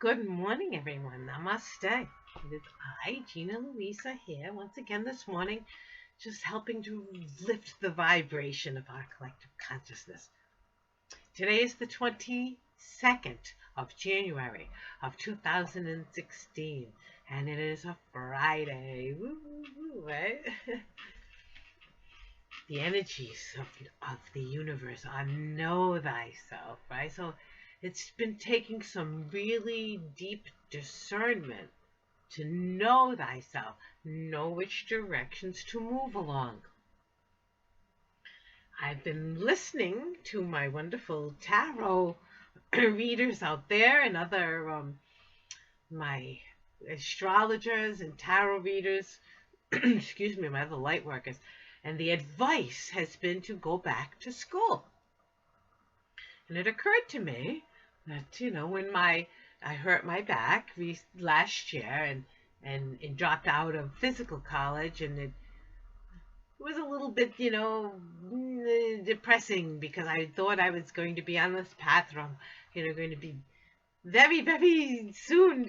Good morning, everyone. Namaste. It is I, Gina Louisa, here once again this morning, just helping to lift the vibration of our collective consciousness. Today is the 22nd of January of 2016, and it is a Friday. Woo, woo, woo, right? The energies of the universe are know thyself, right? So it's been taking some really deep discernment to know thyself, know which directions to move along. I've been listening to my wonderful tarot readers out there and other my astrologers and tarot readers, excuse me, my other light workers, and the advice has been to go back to school. And it occurred to me that, when I hurt my back last year and dropped out of physical college, and it was a little bit, depressing, because I thought I was going to be on this path from, going to be very, very soon,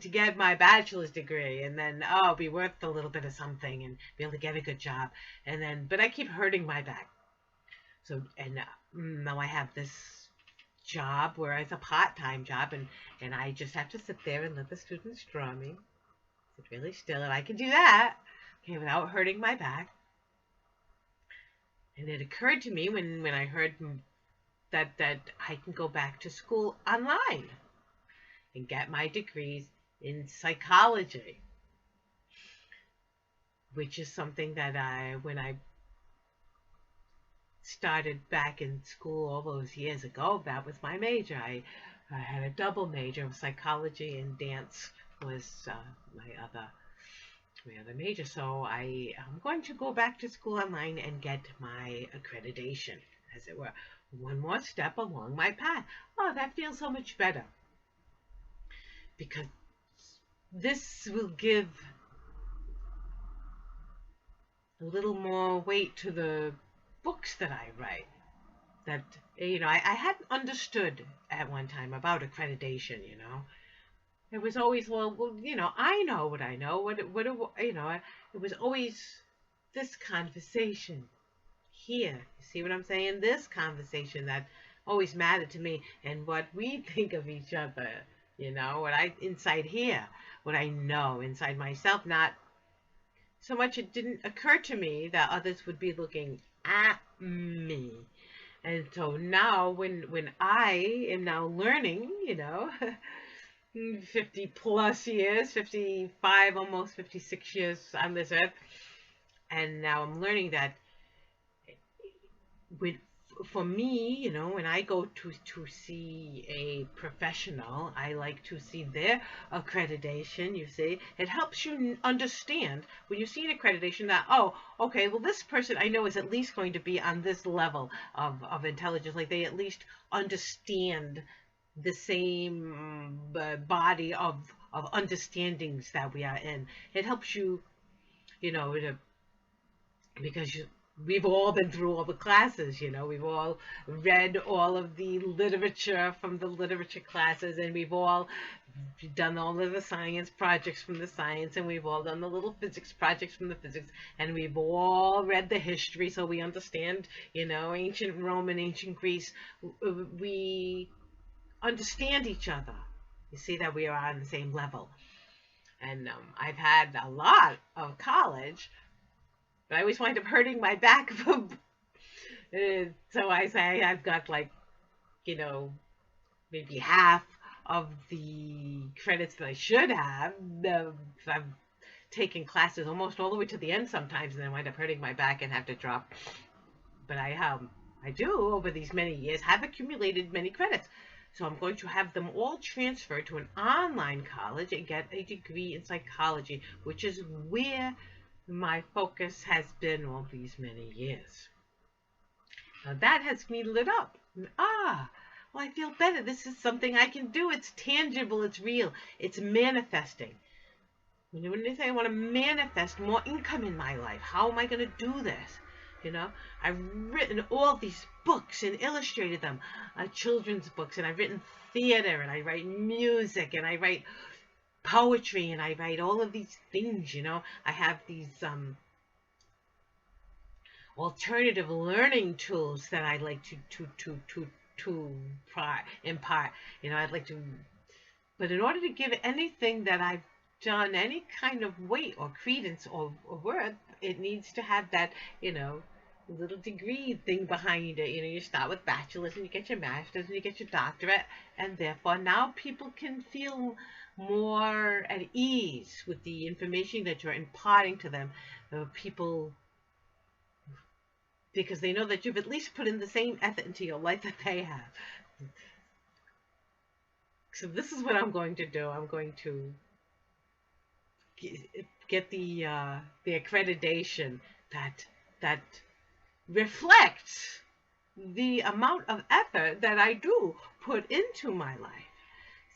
to get my bachelor's degree, and then, be worth a little bit of something and be able to get a good job. But I keep hurting my back. So, and now I have this job where it's a part-time job, and I just have to sit there and let the students draw me, sit really still, and I can do that, okay, without hurting my back. And it occurred to me when I heard that I can go back to school online and get my degrees in psychology, which is something that when I started back in school all those years ago, that was my major. I had a double major of psychology, and dance was my other major. So I am going to go back to school online and get my accreditation, as it were. One more step along my path. Oh, that feels so much better, because this will give a little more weight to the books that I write. That, I hadn't understood at one time about accreditation. It was always, well, I know what I know. It was always this conversation here. You see what I'm saying? This conversation that always mattered to me, and what we think of each other. What I inside here, what I know inside myself. Not so much. It didn't occur to me that others would be looking at me. And so now, when I am now learning, 50 plus years, 55, almost 56 years on this earth, and now I'm learning that for me, when I go to see a professional, I like to see their accreditation. You see, it helps you understand when you see an accreditation that, oh, okay, well, this person I know is at least going to be on this level of intelligence. Like, they at least understand the same body of understandings that we are in. It helps you, because we've all been through all the classes, we've all read all of the literature from the literature classes, and we've all done all of the science projects from the science, and we've all done the little physics projects from the physics, and we've all read the history, so we understand, ancient Rome and ancient Greece. We understand each other. You see that we are on the same level. And I've had a lot of college, but I always wind up hurting my back. So I say I've got, like, maybe half of the credits that I should have. I've taken classes almost all the way to the end sometimes, and then wind up hurting my back and have to drop. But I do, over these many years, have accumulated many credits. So I'm going to have them all transferred to an online college and get a degree in psychology, which is where my focus has been all these many years. Now that has me lit up. Well, I feel better. This is something I can do. It's tangible. It's real. It's manifesting. When they say I want to manifest more income in my life, how am I going to do this? You know, I've written all these books and illustrated them, children's books, and I've written theater, and I write music, and I write poetry, and I write all of these things. You know, I have these alternative learning tools that I like to impart. You know, I'd like to, but in order to give anything that I've done any kind of weight or credence or worth, it needs to have that, you know, little degree thing behind it. You know, you start with bachelor's and you get your master's and you get your doctorate, and therefore now people can feel more at ease with the information that you're imparting to them. People, because they know that you've at least put in the same effort into your life that they have. So this is what I'm going to do. I'm going to get the accreditation that reflects the amount of effort that I do put into my life.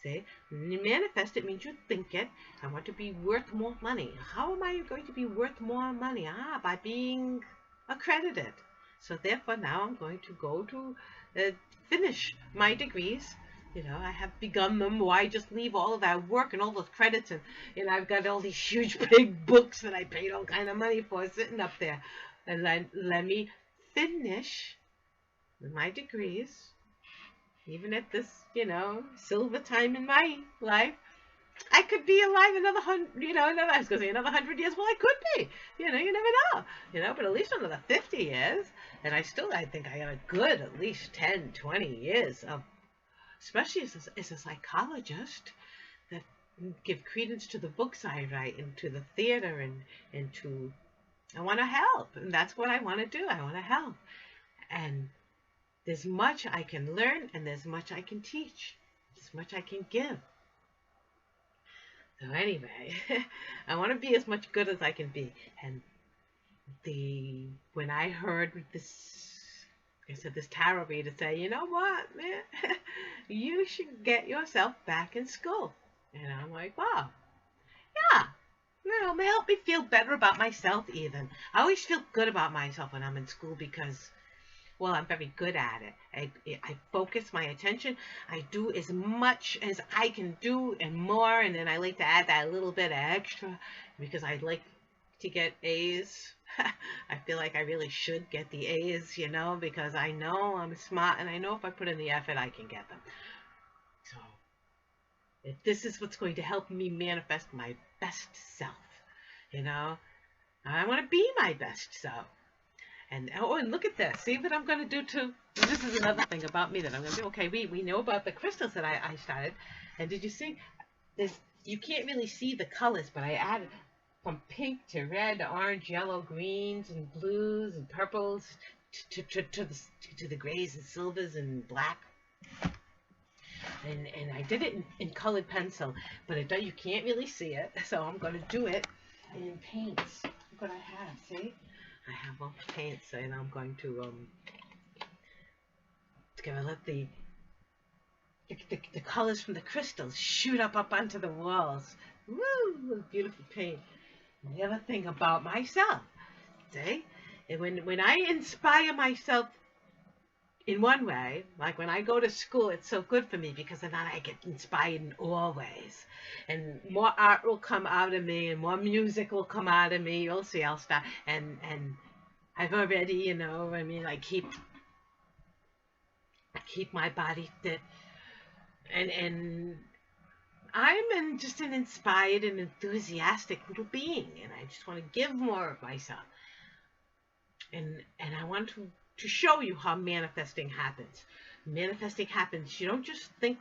See, you manifest it means you think it. I want to be worth more money. How am I going to be worth more money? By being accredited. So therefore now I'm going to go to finish my degrees. You know, I have begun them. Why just leave all of that work and all those credits, and you know, I've got all these huge big books that I paid all kind of money for sitting up there. And let me finish my degrees, even at this, you know, silver time in my life. I could be alive another 100, you know, I was going to say another 100 years. Well, I could be, you know, you never know, you know, but at least another 50 years. And I think I have a good, at least 10, 20 years of, especially as a psychologist, that give credence to the books I write and to the theater and to, I want to help. And that's what I want to do. I want to help. And there's much I can learn, and there's much I can teach. There's much I can give. So anyway, I want to be as much good as I can be. And when I heard this, I said this tarot reader say, you know what, man, you should get yourself back in school. And I'm like, wow, yeah. You know, may help me feel better about myself even. I always feel good about myself when I'm in school because, well, I'm very good at it. I focus my attention. I do as much as I can do and more, and then I like to add that little bit of extra because I like to get A's. I feel like I really should get the A's, you know, because I know I'm smart and I know if I put in the effort, I can get them. So if this is what's going to help me manifest my best self, you know, I want to be my best self. And oh, and look at this. See what I'm going to do too? This is another thing about me that I'm going to do. Okay, we know about the crystals that I started. And did you see? You can't really see the colors, but I added from pink to red, orange, yellow, greens, and blues, and purples, to the grays and silvers and black. And I did it in colored pencil, but you can't really see it. So I'm going to do it in paints. Look what I have, see? I have all the paints, and I'm going to let the colors from the crystals shoot up onto the walls. Woo! Beautiful paint. And the other thing about myself, see? And when I inspire myself in one way, like when I go to school, it's so good for me because then I get inspired in all ways. And more art will come out of me and more music will come out of me. You'll see, I'll start. And I've already, you know, I mean, I keep my body fit. And I'm just an inspired and enthusiastic little being. And I just want to give more of myself. And I want to show you how manifesting happens. Manifesting happens. You don't just think.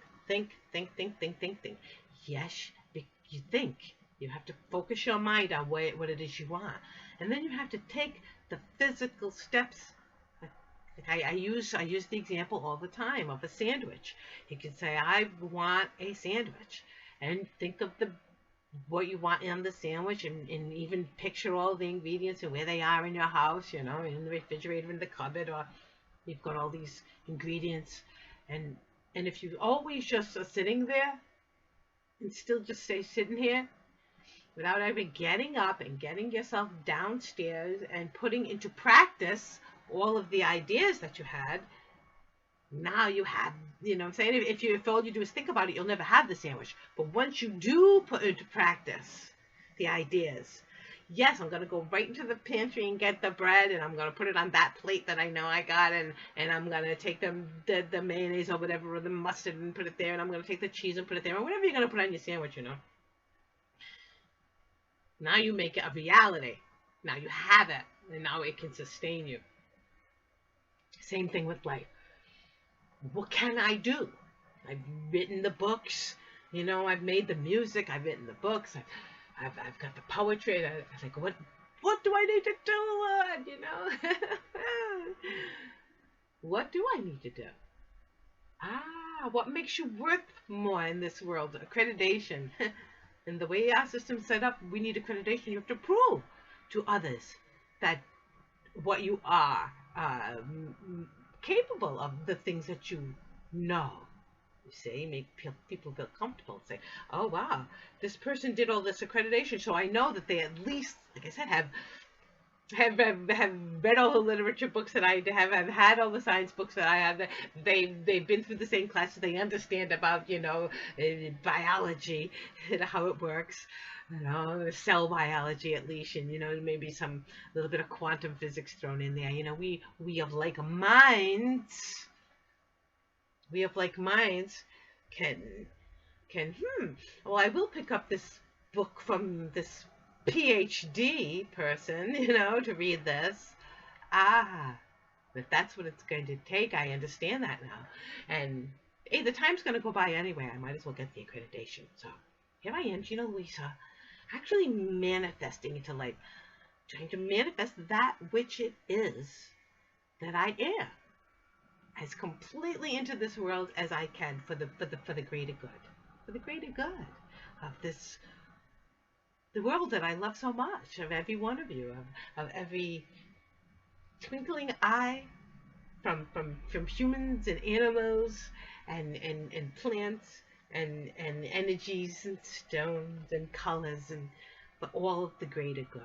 Yes, you think. You have to focus your mind on what it is you want. And then you have to take the physical steps. Like I use the example all the time of a sandwich. You can say, I want a sandwich. And think of what you want on the sandwich, and even picture all the ingredients and where they are in your house, you know, in the refrigerator, in the cupboard, or you've got all these ingredients. And if you always just are sitting there and still just stay sitting here, without ever getting up and getting yourself downstairs and putting into practice all of the ideas that you had. Now you have, you know what I'm saying? If all you do is think about it, you'll never have the sandwich. But once you do put into practice the ideas, yes, I'm gonna go right into the pantry and get the bread, and I'm gonna put it on that plate that I know I got, and I'm gonna take the mayonnaise or whatever, or the mustard, and put it there, and I'm gonna take the cheese and put it there, or whatever you're gonna put on your sandwich, you know. Now you make it a reality. Now you have it, and now it can sustain you. Same thing with life. What can I do? I've written the books, you know, I've made the music, I've written the books, I've got the poetry. I was like, what do I need to do, Lord? You know, what do I need to do? What makes you worth more in this world? Accreditation. And the way our system's set up, we need accreditation. You have to prove to others that what you are capable of, the things that you know. You see, make people feel comfortable and say, oh, wow, this person did all this accreditation, so I know that they at least, like I said, have read all the literature books that I have had all the science books that I have. They've been through the same classes. They understand about, you know, biology and how it works, you know, cell biology at least, and, you know, maybe some little bit of quantum physics thrown in there. You know, we have like minds. We have like minds can well, I will pick up this book from this PhD person, you know, to read this. If that's what it's going to take, I understand that now. And hey, the time's going to go by anyway. I might as well get the accreditation. So here I am, Louisa, actually manifesting into life, trying to manifest that which it is that I am, as completely into this world as I can for the greater good, for the greater good of this, the world that I love so much, of every one of you, of every twinkling eye, from humans and animals and plants and energies and stones and colors, and for all of the greater good.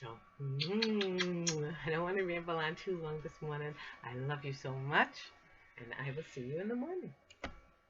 So, I don't want to ramble on too long this morning. I love you so much, and I will see you in the morning.